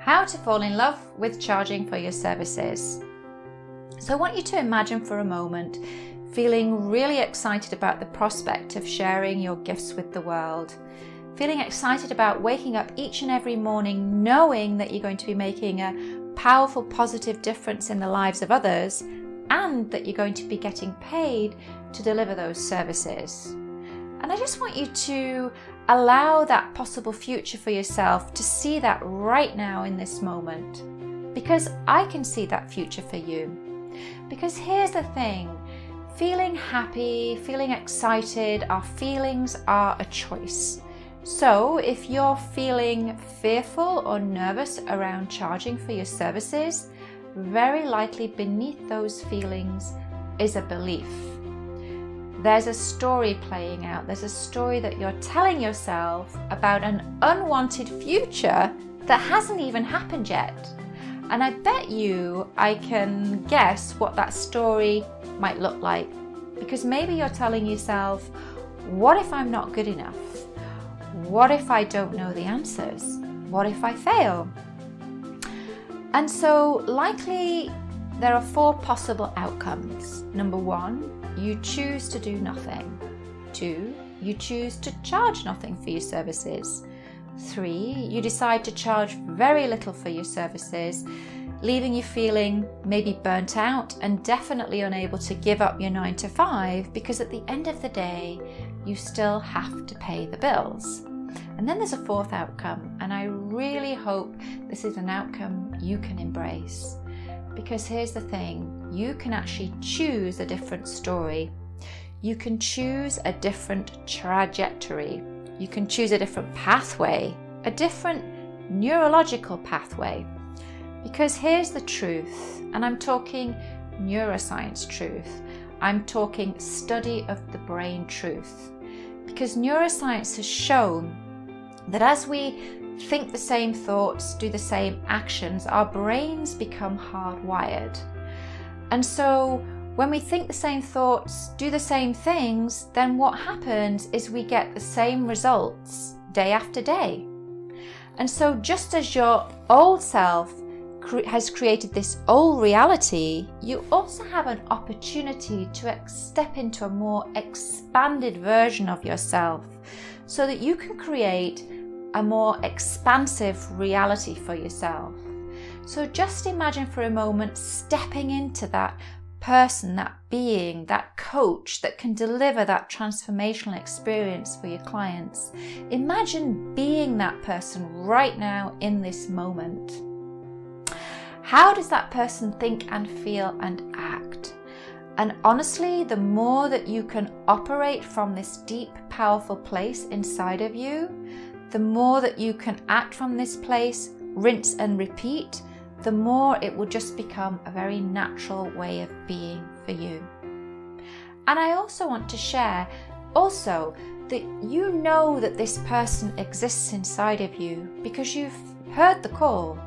How to fall in love with charging for your services. So I want you to imagine for a moment feeling really excited about the prospect of sharing your gifts with the world. Feeling excited about waking up each and every morning knowing that you're going to be making a powerful, positive difference in the lives of others, and that you're going to be getting paid to deliver those services. And I just want you to allow that possible future for yourself to see that right now in this moment, because I can see that future for you. Because here's the thing, feeling happy, feeling excited, our feelings are a choice. So if you're feeling fearful or nervous around charging for your services, very likely beneath those feelings is a belief. There's a story playing out. There's a story that you're telling yourself about an unwanted future that hasn't even happened yet. And I bet you I can guess what that story might look like. Because maybe you're telling yourself, what if I'm not good enough? What if I don't know the answers? What if I fail? And so likely there are 4 possible outcomes. Number 1, you choose to do nothing. 2, you choose to charge nothing for your services. 3, you decide to charge very little for your services, leaving you feeling maybe burnt out and definitely unable to give up your 9 to 5, because at the end of the day, you still have to pay the bills. And then there's a 4th outcome, and I really hope this is an outcome you can embrace. Because here's the thing, you can actually choose a different story. You can choose a different trajectory. You can choose a different pathway, a different neurological pathway. Because here's the truth, and I'm talking neuroscience truth. I'm talking study of the brain truth. Because neuroscience has shown that as we think the same thoughts, do the same actions, our brains become hardwired. And so when we think the same thoughts, do the same things, then what happens is we get the same results day after day. And so just as your old self has created this old reality, you also have an opportunity to step into a more expanded version of yourself so that you can create a more expansive reality for yourself. So just imagine for a moment stepping into that person, that being, that coach that can deliver that transformational experience for your clients. Imagine being that person right now in this moment. How does that person think and feel and act? And honestly, the more that you can operate from this deep, powerful place inside of you, the more that you can act from this place, rinse and repeat, the more it will just become a very natural way of being for you. And I also want to share also that you know that this person exists inside of you because you've heard the call.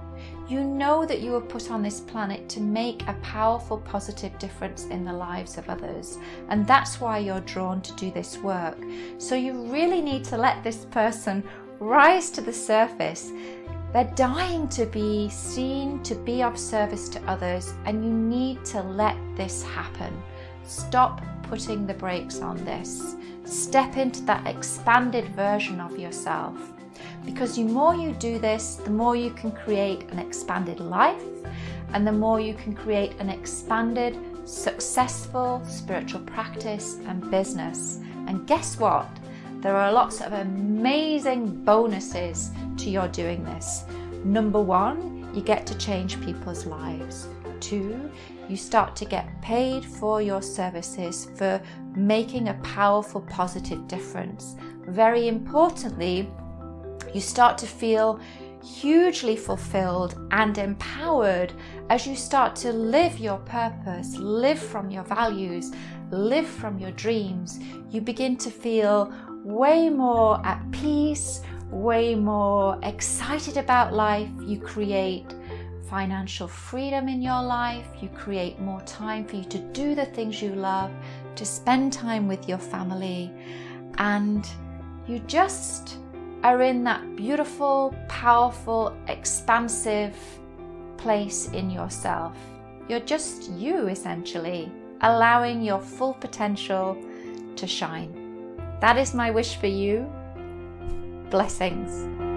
You know that you were put on this planet to make a powerful, positive difference in the lives of others. And that's why you're drawn to do this work. So you really need to let this person rise to the surface. They're dying to be seen, to be of service to others, and you need to let this happen. Stop putting the brakes on this. Step into that expanded version of yourself. Because the more you do this, the more you can create an expanded life, and the more you can create an expanded, successful spiritual practice and business. And guess what? There are lots of amazing bonuses to your doing this. Number 1, you get to change people's lives. 2, you start to get paid for your services, for making a powerful, positive difference. Very importantly, you start to feel hugely fulfilled and empowered as you start to live your purpose, live from your values, live from your dreams. You begin to feel way more at peace, way more excited about life. You create financial freedom in your life. You create more time for you to do the things you love, to spend time with your family, and you just are in that beautiful, powerful, expansive place in yourself. You're just you, essentially, allowing your full potential to shine. That is my wish for you. Blessings.